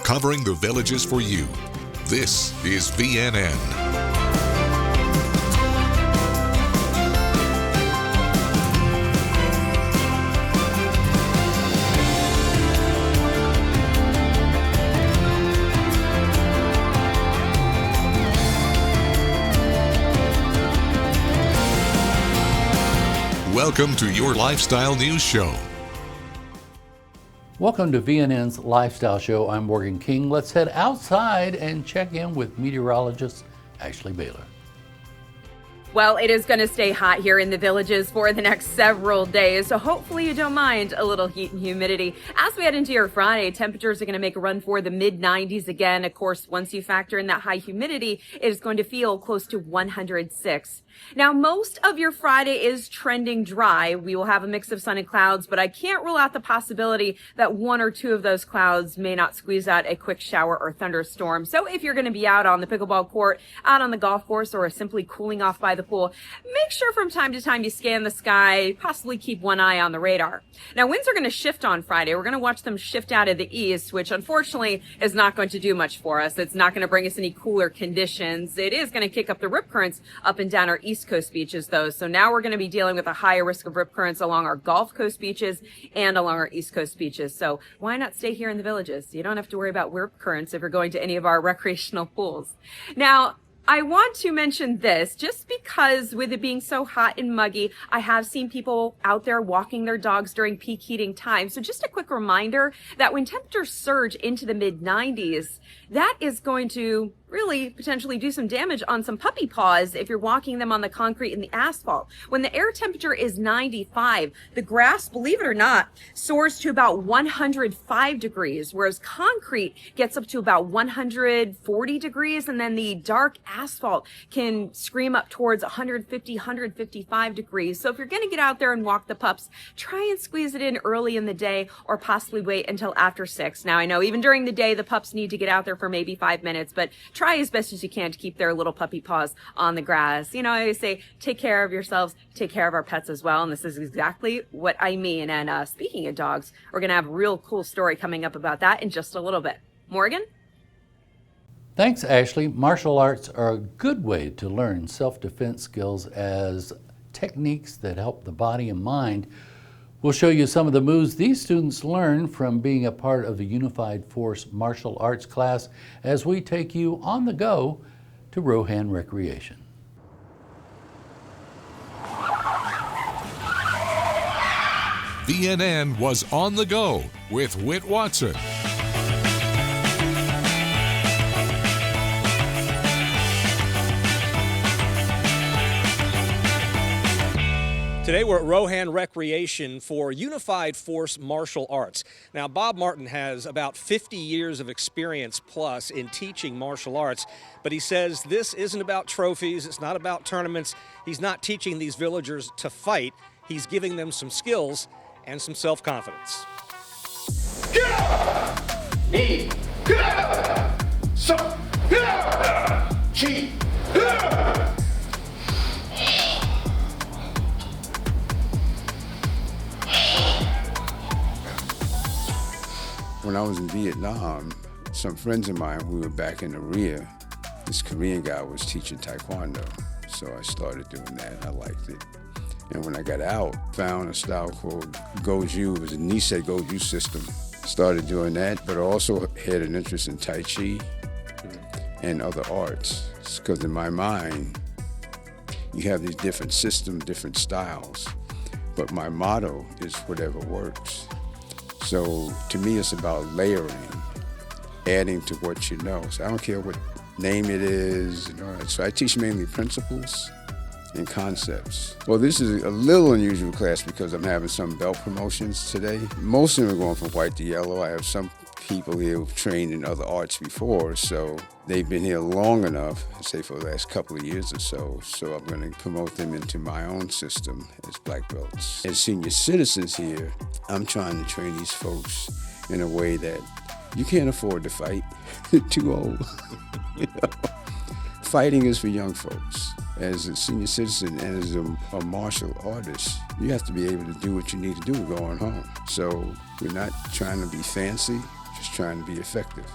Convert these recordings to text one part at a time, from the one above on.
covering the villages for you. This is VNN. Welcome to your Lifestyle News Show. Welcome to VNN's Lifestyle Show. I'm Morgan King. Let's head outside and check in with meteorologist Ashley Baylor. Well, it is going to stay hot here in the villages for the next several days, so hopefully you don't mind a little heat and humidity. As we head into your Friday, temperatures are going to make a run for the mid-90s again. Of course, once you factor in that high humidity, it is going to feel close to 106. Now, most of your Friday is trending dry. We will have a mix of sun and clouds, but I can't rule out the possibility that one or two of those clouds may not squeeze out a quick shower or thunderstorm. So if you're going to be out on the pickleball court, out on the golf course, or simply cooling off by the pool, make sure from time to time you scan the sky, possibly keep one eye on the radar. Now, winds are going to shift on Friday. We're going to watch them shift out of the east, which unfortunately is not going to do much for us. It's not going to bring us any cooler conditions. It is going to kick up the rip currents up and down our East Coast beaches, though. So now we're going to be dealing with a higher risk of rip currents along our Gulf Coast beaches and along our East Coast beaches. So why not stay here in the villages? You don't have to worry about rip currents if you're going to any of our recreational pools. Now, I want to mention this just because with it being so hot and muggy, I have seen people out there walking their dogs during peak heating time. So just a quick reminder that when temperatures surge into the mid-90s, that is going to really potentially do some damage on some puppy paws if you're walking them on the concrete and the asphalt. When the air temperature is 95, the grass, believe it or not, soars to about 105 degrees, whereas concrete gets up to about 140 degrees, and then the dark asphalt can scream up towards 150, 155 degrees. So if you're going to get out there and walk the pups, try and squeeze it in early in the day or possibly wait until after 6. Now, I know even during the day, the pups need to get out there for maybe 5 minutes, but try as best as you can to keep their little puppy paws on the grass. You know, I always say, take care of yourselves, take care of our pets as well. And this is exactly what I mean. And speaking of dogs, we're going to have a real cool story coming up about that in just a little bit. Morgan? Thanks, Ashley. Martial arts are a good way to learn self-defense skills as techniques that help the body and mind. We'll show you some of the moves these students learn from being a part of the Unified Force Martial Arts class as we take you on the go to Rohan Recreation. VNN was on the go with Whit Watson. Today we're at Rohan Recreation for Unified Force Martial Arts. Now, Bob Martin has about 50 years of experience plus in teaching martial arts, but he says this isn't about trophies, it's not about tournaments. He's not teaching these villagers to fight, he's giving them some skills and some self-confidence. Knee, so, chi, When I was in Vietnam, some friends of mine who were back in the rear, this Korean guy was teaching Taekwondo. So I started doing that. I liked it. And when I got out, found a style called Goju. It was a Nisei Goju system. Started doing that, but I also had an interest in Tai Chi and other arts. Because in my mind, you have these different systems, different styles. But my motto is whatever works. So to me, it's about layering, adding to what you know. So I don't care what name it is. So I teach mainly principles and concepts. Well, this is a little unusual class because I'm having some belt promotions today. Most of them are going from white to yellow. I have some people here who've trained in other arts before, so they've been here long enough, say for the last couple of years or so, so I'm going to promote them into my own system as black belts. As senior citizens here, I'm trying to train these folks in a way that you can't afford to fight. You're too old. Fighting is for young folks. As a senior citizen and as a martial artist, you have to be able to do what you need to do going home. So we're not trying to be fancy, just trying to be effective.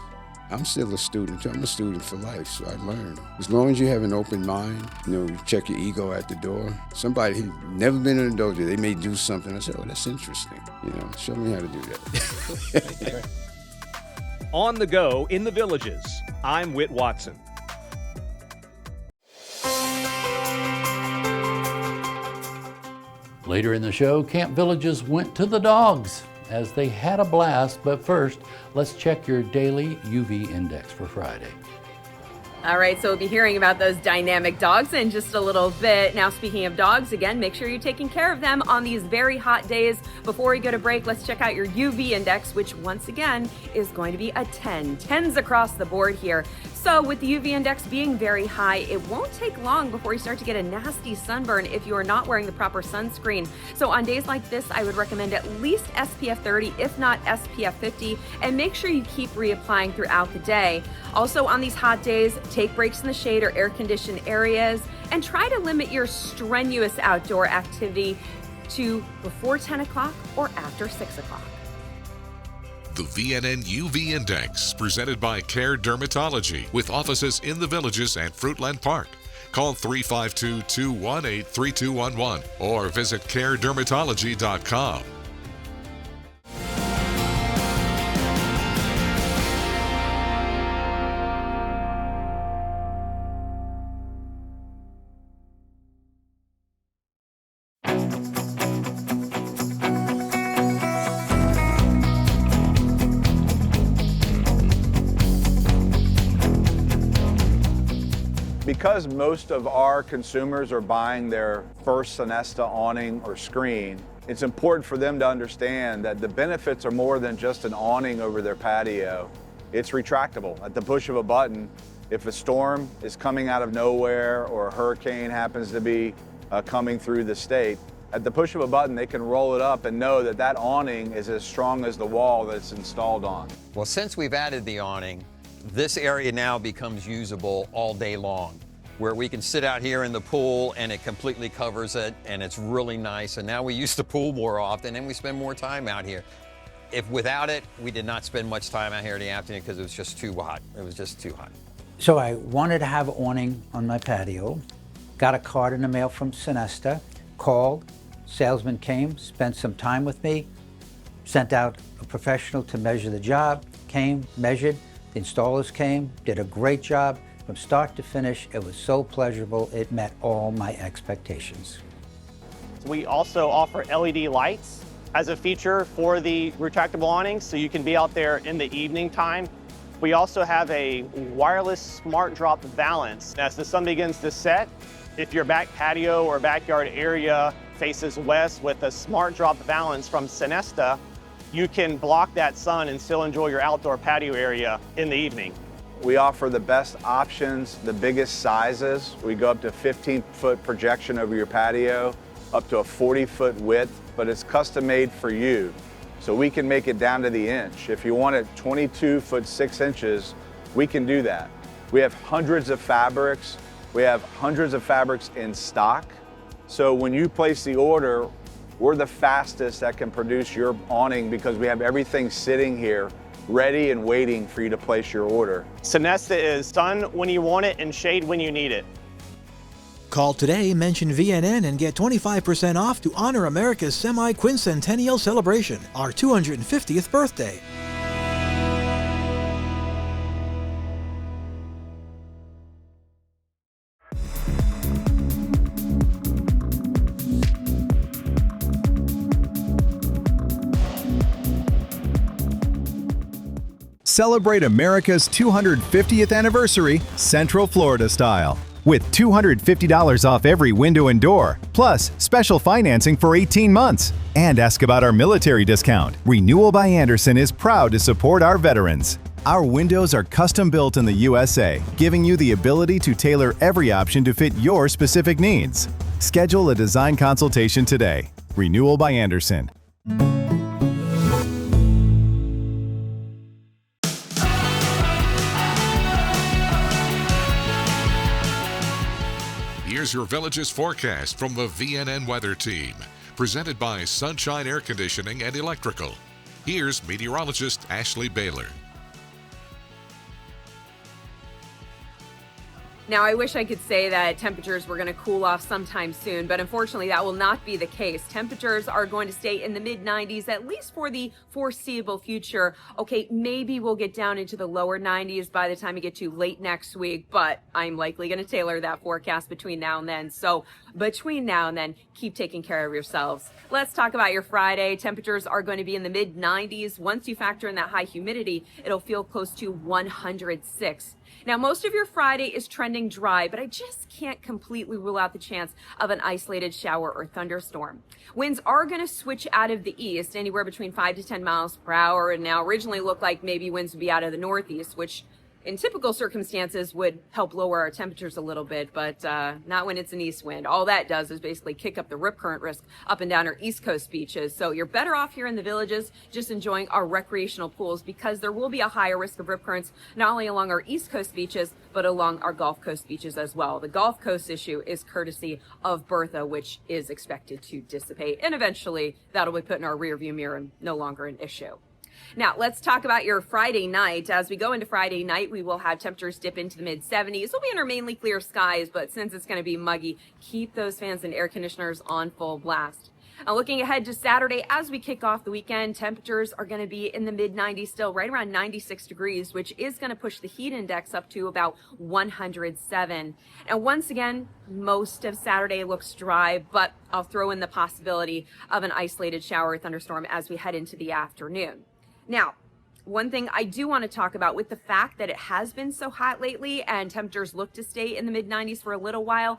I'm still a student. I'm a student for life, so I learn. As long as you have an open mind, you check your ego at the door. Somebody who's never been in a dojo, they may do something. I say, oh, that's interesting. Show me how to do that. On the go in the Villages, I'm Whit Watson. Later in the show, Camp Villages went to the dogs as they had a blast, but first, let's check your daily UV index for Friday. All right, so we'll be hearing about those dynamic dogs in just a little bit. Now, speaking of dogs, again, make sure you're taking care of them on these very hot days. Before we go to break, let's check out your UV index, which once again is going to be a 10. 10s across the board here. So with the UV index being very high, it won't take long before you start to get a nasty sunburn if you are not wearing the proper sunscreen. So on days like this, I would recommend at least SPF 30, if not SPF 50, and make sure you keep reapplying throughout the day. Also on these hot days, take breaks in the shade or air-conditioned areas, and try to limit your strenuous outdoor activity to before 10 o'clock or after 6 o'clock. The VNN UV Index, presented by Care Dermatology, with offices in the Villages and Fruitland Park. Call 352-218-3211 or visit caredermatology.com. Because most of our consumers are buying their first Sonesta awning or screen, it's important for them to understand that the benefits are more than just an awning over their patio. It's retractable. At the push of a button, if a storm is coming out of nowhere or a hurricane happens to be coming through the state, at the push of a button, they can roll it up and know that that awning is as strong as the wall that it's installed on. Well, since we've added the awning, this area now becomes usable all day long, where we can sit out here in the pool and it completely covers it and it's really nice. And now we use the pool more often and we spend more time out here. If without it, we did not spend much time out here in the afternoon because it was just too hot. It was just too hot. So I wanted to have an awning on my patio, got a card in the mail from Sonesta, called, salesman came, spent some time with me, sent out a professional to measure the job, came, measured, the installers came, did a great job. From start to finish, it was so pleasurable, it met all my expectations. We also offer LED lights as a feature for the retractable awnings, so you can be out there in the evening time. We also have a wireless smart drop balance. As the sun begins to set, if your back patio or backyard area faces west with a smart drop balance from Sonesta, you can block that sun and still enjoy your outdoor patio area in the evening. We offer the best options, the biggest sizes. We go up to 15-foot projection over your patio, up to a 40-foot width, but it's custom made for you. So we can make it down to the inch. If you want it 22 foot 6 inches, we can do that. We have hundreds of fabrics. We have hundreds of fabrics in stock. So when you place the order, we're the fastest that can produce your awning because we have everything sitting here ready and waiting for you to place your order. Sonesta is sun when you want it and shade when you need it. Call today, mention VNN, and get 25% off to honor America's semi-quincentennial celebration, our 250th birthday. Celebrate America's 250th anniversary Central Florida style with $250 off every window and door, plus special financing for 18 months. And ask about our military discount. Renewal by Andersen is proud to support our veterans. Our windows are custom built in the USA, giving you the ability to tailor every option to fit your specific needs. Schedule a design consultation today. Renewal by Andersen. Here's your Villages forecast from the VNN Weather Team, presented by Sunshine Air Conditioning and Electrical. Here's meteorologist Ashley Baylor. Now, I wish I could say that temperatures were going to cool off sometime soon, but unfortunately that will not be the case. Temperatures are going to stay in the mid-90s, at least for the foreseeable future. Okay, maybe we'll get down into the lower 90s by the time we get to late next week, but I'm likely going to tailor that forecast between now and then. So between now and then, keep taking care of yourselves. Let's talk about your Friday. Temperatures are going to be in the mid-90s. Once you factor in that high humidity, it'll feel close to 106. Now, most of your Friday is trending dry, but I just can't completely rule out the chance of an isolated shower or thunderstorm. Winds are going to switch out of the east, anywhere between 5 to 10 miles per hour, and now originally looked like maybe winds would be out of the northeast, which in typical circumstances would help lower our temperatures a little bit, but not when it's an east wind. All that does is basically kick up the rip current risk up and down our East Coast beaches. So you're better off here in the villages just enjoying our recreational pools, because there will be a higher risk of rip currents not only along our East Coast beaches, but along our Gulf Coast beaches as well. The Gulf Coast issue is courtesy of Bertha, which is expected to dissipate, and eventually that'll be put in our rearview mirror and no longer an issue. Now, let's talk about your Friday night. As we go into Friday night, we will have temperatures dip into the mid-70s. We'll be under mainly clear skies, but since it's going to be muggy, keep those fans and air conditioners on full blast. Now, looking ahead to Saturday, as we kick off the weekend, temperatures are going to be in the mid-90s still, right around 96 degrees, which is going to push the heat index up to about 107. And once again, most of Saturday looks dry, but I'll throw in the possibility of an isolated shower or thunderstorm as we head into the afternoon. Now, one thing I do want to talk about, with the fact that it has been so hot lately and temperatures look to stay in the mid-90s for a little while,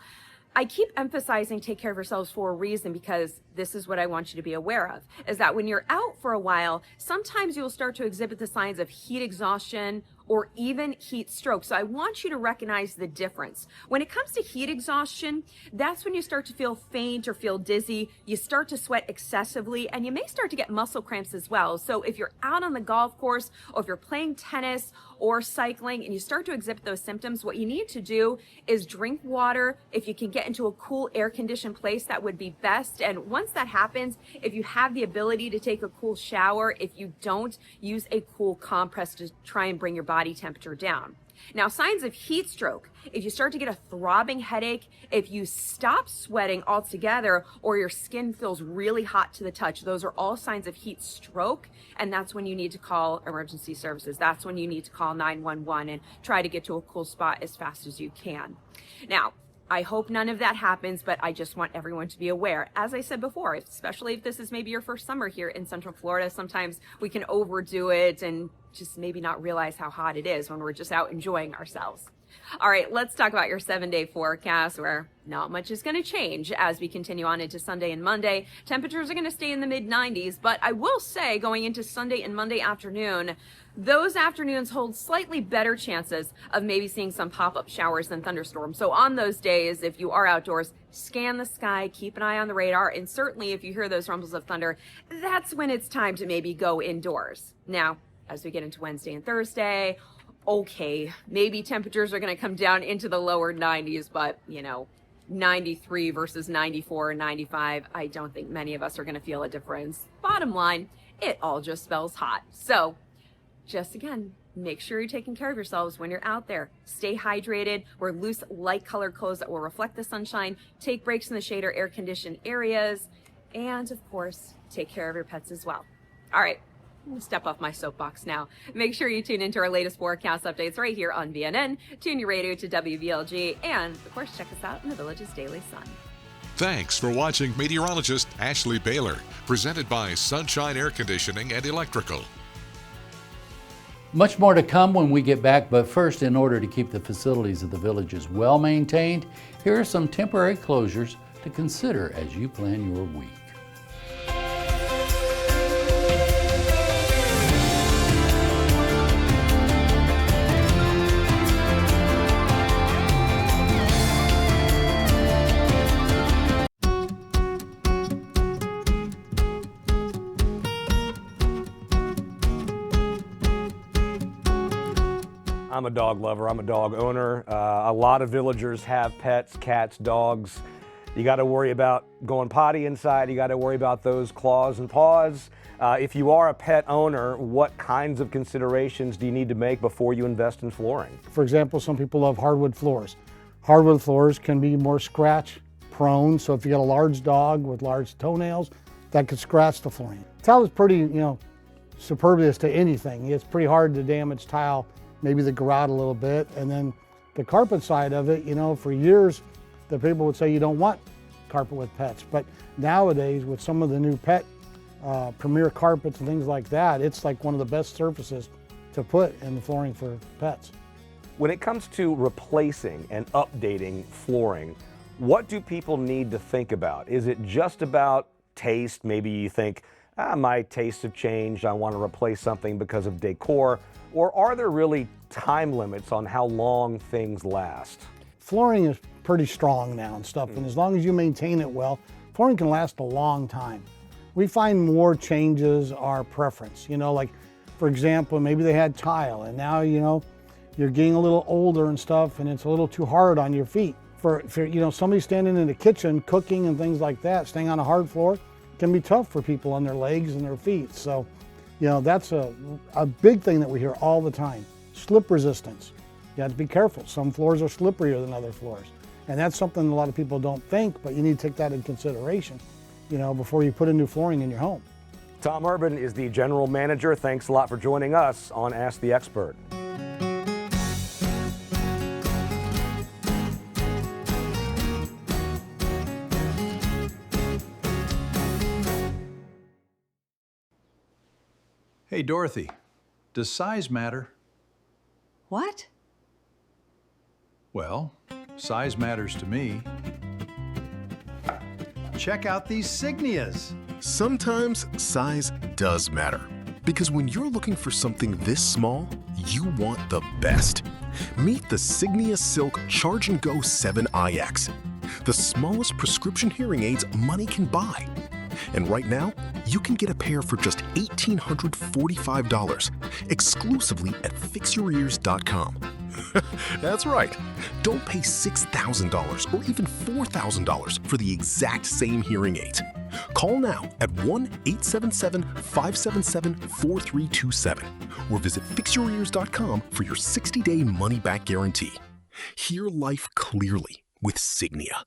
I keep emphasizing take care of yourselves for a reason, because this is what I want you to be aware of, is that when you're out for a while, sometimes you'll start to exhibit the signs of heat exhaustion or even heat stroke. So I want you to recognize the difference. When it comes to heat exhaustion, that's when you start to feel faint or feel dizzy, you start to sweat excessively, and you may start to get muscle cramps as well. So if you're out on the golf course, or if you're playing tennis or cycling and you start to exhibit those symptoms, what you need to do is drink water. If you can get into a cool air-conditioned place, that would be best. And once that happens, if you have the ability to take a cool shower, if you don't, use a cool compress to try and bring your body temperature down. Now, signs of heat stroke: if you start to get a throbbing headache, if you stop sweating altogether, or your skin feels really hot to the touch, those are all signs of heat stroke, and that's when you need to call emergency services. That's when you need to call 911 and try to get to a cool spot as fast as you can. Now, I hope none of that happens, but I just want everyone to be aware. As I said before, especially if this is maybe your first summer here in Central Florida, sometimes we can overdo it and just maybe not realize how hot it is when we're just out enjoying ourselves. All right, let's talk about your 7-day forecast, where not much is going to change as we continue on into Sunday and Monday. Temperatures are going to stay in the mid-90s, but I will say going into Sunday and Monday afternoon, those afternoons hold slightly better chances of maybe seeing some pop-up showers than thunderstorms. So on those days, if you are outdoors, scan the sky, keep an eye on the radar, and certainly if you hear those rumbles of thunder, that's when it's time to maybe go indoors. Now, as we get into Wednesday and Thursday, okay, maybe temperatures are going to come down into the lower 90s, but, 93 versus 94 and 95, I don't think many of us are going to feel a difference. Bottom line, it all just spells hot. So, just again, make sure you're taking care of yourselves when you're out there. Stay hydrated. Wear loose, light-colored clothes that will reflect the sunshine. Take breaks in the shade or air-conditioned areas. And, of course, take care of your pets as well. All right. I'm going to step off my soapbox now. Make sure you tune into our latest forecast updates right here on VNN. Tune your radio to WVLG, and of course, check us out in the Village's Daily Sun. Thanks for watching meteorologist Ashley Baylor, presented by Sunshine Air Conditioning and Electrical. Much more to come when we get back, but first, in order to keep the facilities of the Villages well maintained, here are some temporary closures to consider as you plan your week. I'm a dog lover, I'm a dog owner. A lot of villagers have pets, cats, dogs. You got to worry about going potty inside. You got to worry about those claws and paws. If you are a pet owner, what kinds of considerations do you need to make before you invest in flooring? For example, some people love hardwood floors. Hardwood floors can be more scratch prone, so if you got a large dog with large toenails, that could scratch the flooring. Tile is pretty, superbious to anything. It's pretty hard to damage tile, maybe the grout a little bit. And then the carpet side of it, for years, the people would say you don't want carpet with pets. But nowadays, with some of the new pet premier carpets and things like that, it's like one of the best surfaces to put in the flooring for pets. When it comes to replacing and updating flooring, what do people need to think about? Is it just about taste? Maybe you think, my tastes have changed, I want to replace something because of decor, or are there really time limits on how long things last? Flooring is pretty strong now and stuff, and as long as you maintain it well, flooring can last a long time. We find more changes our preference, like for example, maybe they had tile and now, you're getting a little older and stuff and it's a little too hard on your feet. For somebody standing in the kitchen cooking and things like that, staying on a hard floor can be tough for people on their legs and their feet. So, that's a big thing that we hear all the time. Slip resistance. You have to be careful. Some floors are slipperier than other floors. And that's something a lot of people don't think, but you need to take that into consideration, before you put in new flooring in your home. Tom Urban is the general manager. Thanks a lot for joining us on Ask the Expert. Hey, Dorothy, does size matter? What? Well, size matters to me. Check out these Signias. Sometimes size does matter, because when you're looking for something this small, you want the best. Meet the Signia Silk Charge and Go 7iX, the smallest prescription hearing aids money can buy. And right now, you can get a pair for just $1,845 exclusively at fixyourears.com. That's right. Don't pay $6,000 or even $4,000 for the exact same hearing aids. Call now at 1-877-577-4327 or visit fixyourears.com for your 60-day money-back guarantee. Hear life clearly with Signia.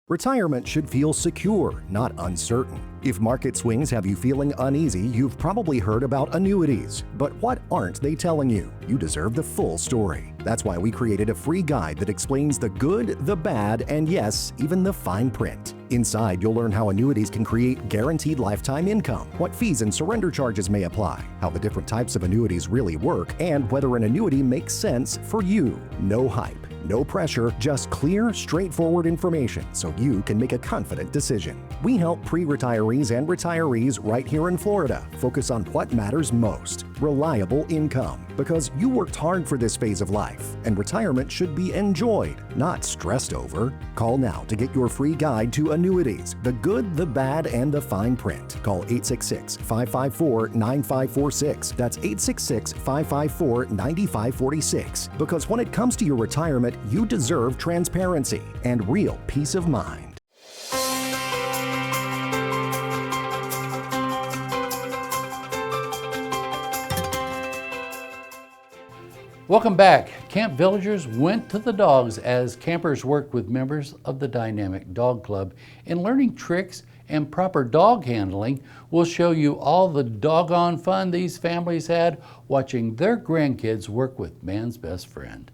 Retirement should feel secure, not uncertain. If market swings have you feeling uneasy, you've probably heard about annuities. But what aren't they telling you? You deserve the full story. That's why we created a free guide that explains the good, the bad, and yes, even the fine print. Inside, you'll learn how annuities can create guaranteed lifetime income, what fees and surrender charges may apply, how the different types of annuities really work, and whether an annuity makes sense for you. No hype. No pressure, just clear, straightforward information so you can make a confident decision. We help pre-retirees and retirees right here in Florida focus on what matters most, reliable income. Because you worked hard for this phase of life, and retirement should be enjoyed, not stressed over. Call now to get your free guide to annuities, the good, the bad, and the fine print. Call 866-554-9546. That's 866-554-9546. Because when it comes to your retirement, you deserve transparency and real peace of mind. Welcome back. Camp Villagers went to the dogs as campers worked with members of the Dynamic Dog Club in learning tricks and proper dog handling. We'll show you all the doggone fun these families had watching their grandkids work with man's best friend.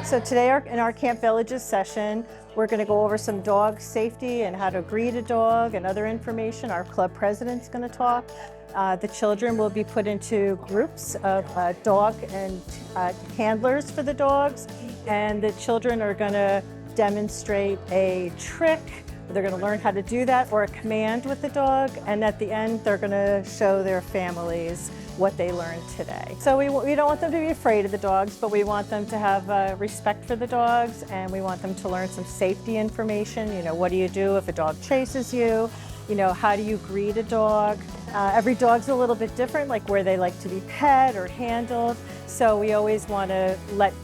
So today in our Camp Villages session, we're going to go over some dog safety and how to greet a dog and other information. Our club president's going to talk. The children will be put into groups of dog and handlers for the dogs, and the children are going to demonstrate a trick. They're going to learn how to do that or a command with the dog, and at the end they're going to show their families what they learned today. So we don't want them to be afraid of the dogs, but we want them to have respect for the dogs, and we want them to learn some safety information. You know, what do you do if a dog chases you? You know, how do you greet a dog? Every dog's a little bit different, like where they like to be pet or handled. So we always want to let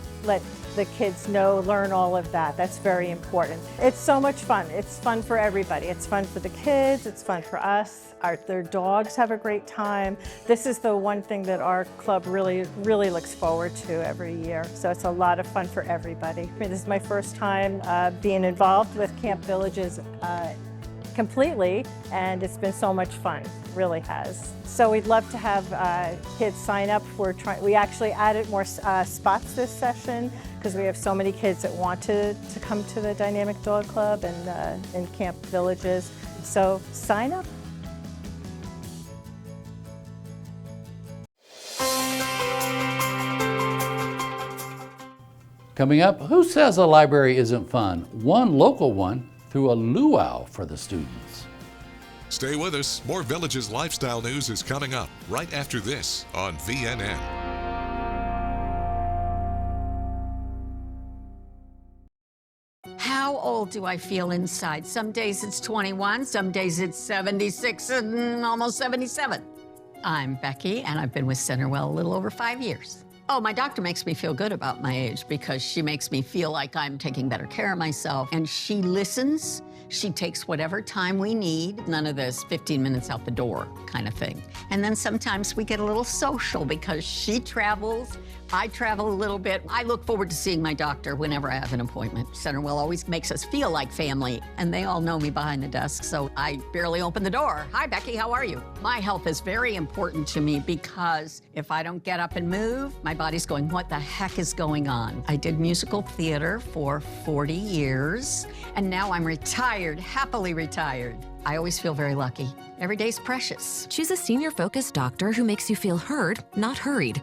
the kids learn all of that. That's very important. It's so much fun. It's fun for everybody. It's fun for the kids, it's fun for us. Their dogs have a great time. This is the one thing that our club really looks forward to every year. So it's a lot of fun for everybody. This is my first time being involved with Camp Villages completely, and it's been so much fun, really has. So we'd love to have kids sign up. We actually added more spots this session because we have so many kids that want to come to the Dynamic Dog Club and in Camp Villages. So sign up. Coming up, who says a library isn't fun? One local one threw a luau for the students. Stay with us. More Villages lifestyle news is coming up right after this on VNN. How old do I feel inside? Some days it's 21, some days it's 76 and almost 77. I'm Becky, and I've been with Centerwell a little over 5 years. Oh, my doctor makes me feel good about my age because she makes me feel like I'm taking better care of myself. And she listens. She takes whatever time we need. None of this 15 minutes out the door kind of thing. And then sometimes we get a little social because she travels. I travel a little bit. I look forward to seeing my doctor whenever I have an appointment. Centerwell always makes us feel like family, and they all know me behind the desk, so I barely open the door. Hi, Becky, how are you? My health is very important to me because if I don't get up and move, my body's going, what the heck is going on? I did musical theater for 40 years, and now I'm retired, happily retired. I always feel very lucky. Every day's precious. Choose a senior-focused doctor who makes you feel heard, not hurried.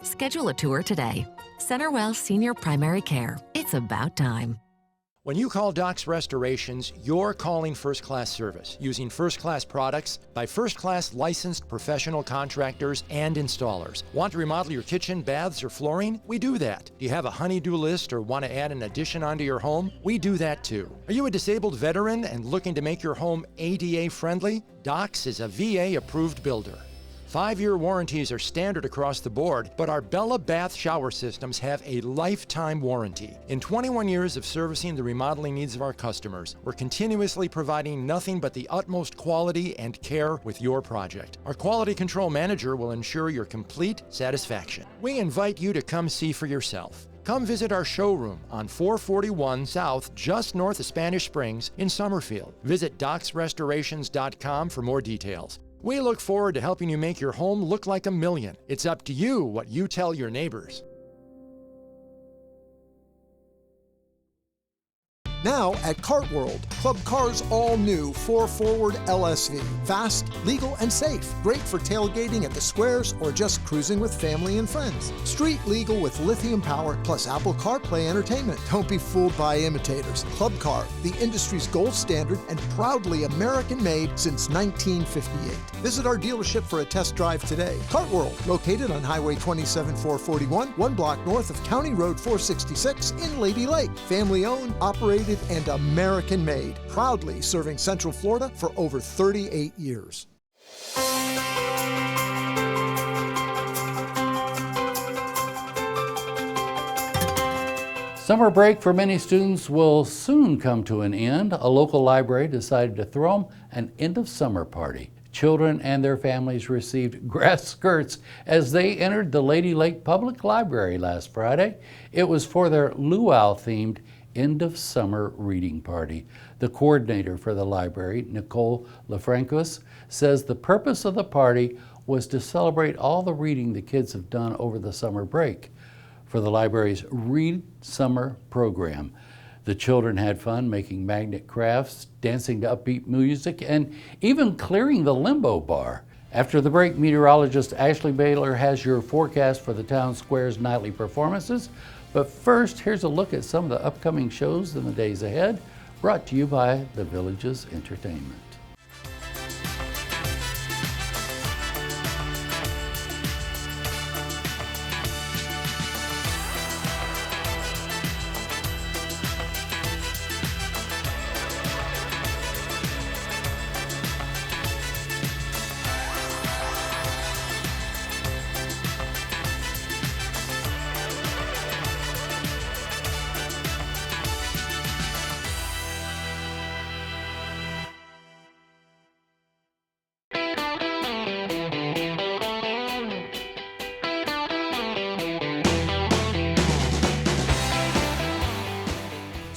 Schedule a tour today. Centerwell Senior Primary Care. It's about time. When you call Doc's Restorations, you're calling first-class service, using first-class products by first-class licensed professional contractors and installers. Want to remodel your kitchen, baths, or flooring? We do that. Do you have a honey-do list or want to add an addition onto your home? We do that too. Are you a disabled veteran and looking to make your home ADA-friendly? Doc's is a VA-approved builder. 5-year warranties are standard across the board, but our Bella Bath shower systems have a lifetime warranty. In 21 years of servicing the remodeling needs of our customers, we're continuously providing nothing but the utmost quality and care with your project. Our quality control manager will ensure your complete satisfaction. We invite you to come see for yourself. Come visit our showroom on 441 South, just north of Spanish Springs in Summerfield. Visit docsrestorations.com for more details. We look forward to helping you make your home look like a million. It's up to you what you tell your neighbors. Now at Kart World, Club Car's all-new 4-forward LSV. Fast, legal, and safe. Great for tailgating at the squares or just cruising with family and friends. Street legal with lithium power plus Apple CarPlay entertainment. Don't be fooled by imitators. Club Car, the industry's gold standard and proudly American-made since 1958. Visit our dealership for a test drive today. Kart World, located on Highway 27-441, 1 block north of County Road 466 in Lady Lake. Family-owned, operated, and American-made, proudly serving Central Florida for over 38 years. Summer break for many students will soon come to an end. A local library decided to throw them an end-of-summer party. Children and their families received grass skirts as they entered the Lady Lake Public Library last Friday. It was for their luau-themed end-of-summer reading party. The coordinator for the library, Nicole LaFrancos, says the purpose of the party was to celebrate all the reading the kids have done over the summer break. For the library's Read Summer program, the children had fun making magnet crafts, dancing to upbeat music, and even clearing the limbo bar. After the break, meteorologist Ashley Baylor has your forecast for the town square's nightly performances. But first, here's a look at some of the upcoming shows in the days ahead, brought to you by the Villages Entertainment.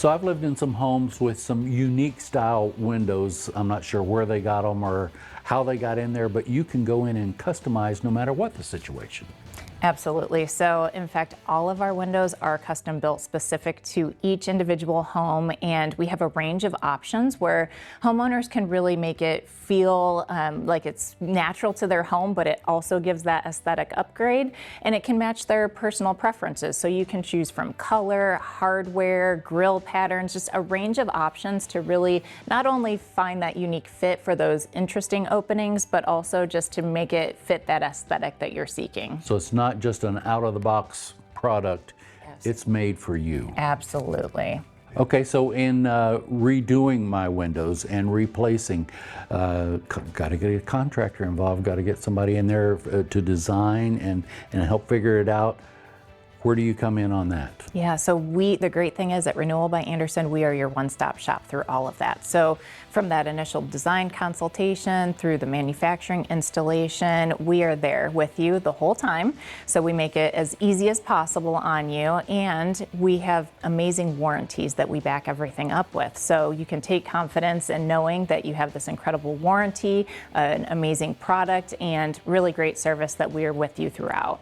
So I've lived in some homes with some unique style windows. I'm not sure where they got them or how they got in there, but you can go in and customize no matter what the situation. Absolutely. So in fact, all of our windows are custom built specific to each individual home, and we have a range of options where homeowners can really make it feel like it's natural to their home, but it also gives that aesthetic upgrade, and it can match their personal preferences. So you can choose from color, hardware, grill patterns, just a range of options to really not only find that unique fit for those interesting openings, but also just to make it fit that aesthetic that you're seeking. So it's not just an out-of-the-box product, it's made for you. Absolutely. Okay, so in redoing my windows and replacing, got to get a contractor involved, got to get somebody in there to design and help figure it out. Where do you come in on that? Yeah, so the great thing is at Renewal by Andersen, we are your one-stop shop through all of that. So from that initial design consultation through the manufacturing installation, we are there with you the whole time. So we make it as easy as possible on you, and we have amazing warranties that we back everything up with. So you can take confidence in knowing that you have this incredible warranty, an amazing product, and really great service that we are with you throughout.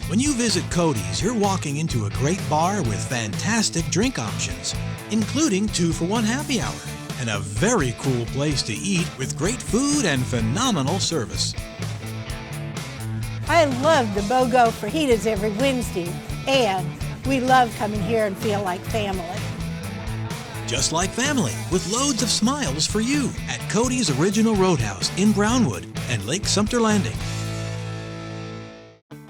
When you visit Cody's, you're walking into a great bar with fantastic drink options, including 2-for-1 happy hour, and a very cool place to eat with great food and phenomenal service. I love the BOGO fajitas every Wednesday, and we love coming here and feel like family. Just like family, with loads of smiles for you at Cody's Original Roadhouse in Brownwood and Lake Sumter Landing.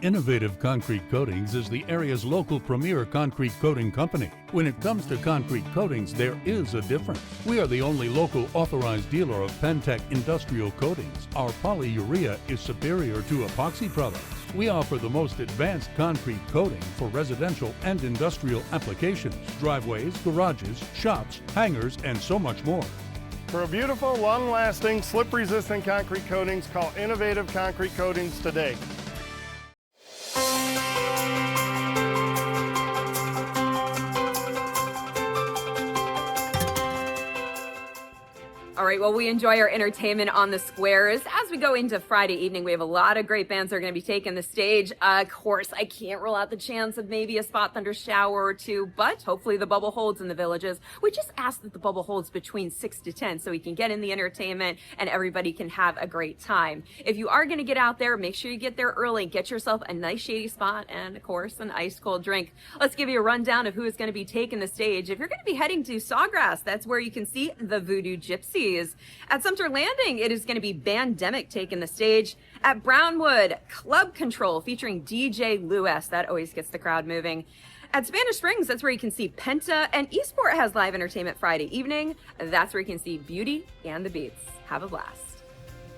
Innovative Concrete Coatings is the area's local premier concrete coating company. When it comes to concrete coatings, there is a difference. We are the only local authorized dealer of Pentec industrial coatings. Our polyurea is superior to epoxy products. We offer the most advanced concrete coating for residential and industrial applications, driveways, garages, shops, hangars, and so much more. For a beautiful, long-lasting, slip-resistant concrete coatings, call Innovative Concrete Coatings today. All right, well, we enjoy our entertainment on the squares. As we go into Friday evening, we have a lot of great bands that are going to be taking the stage. Of course, I can't rule out the chance of maybe a spot thunder shower or two, but hopefully the bubble holds in the Villages. We just ask that the bubble holds between 6 to 10 so we can get in the entertainment and everybody can have a great time. If you are going to get out there, make sure you get there early. Get yourself a nice shady spot and, of course, an ice cold drink. Let's give you a rundown of who is going to be taking the stage. If you're going to be heading to Sawgrass, that's where you can see the Voodoo Gypsies. At Sumter Landing, it is going to be Bandemic taking the stage. At Brownwood, Club Control featuring DJ Lewis. That always gets the crowd moving. At Spanish Springs, that's where you can see Penta, and Eastport has live entertainment Friday evening. That's where you can see Beauty and the Beats. Have a blast.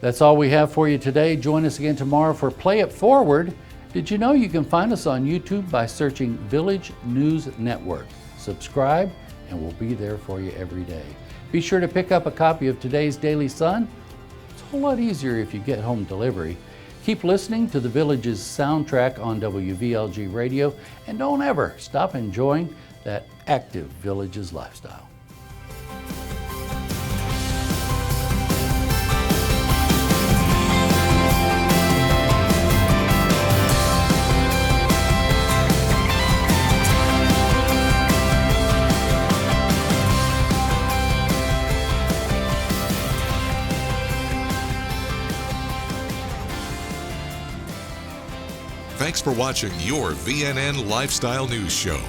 That's all we have for you today. Join us again tomorrow for Play It Forward. Did you know you can find us on YouTube by searching Village News Network? Subscribe, and we'll be there for you every day. Be sure to pick up a copy of today's Daily Sun. It's a whole lot easier if you get home delivery. Keep listening to the Village's soundtrack on WVLG Radio, and don't ever stop enjoying that active Village's lifestyle. Thanks for watching your VNN Lifestyle News Show.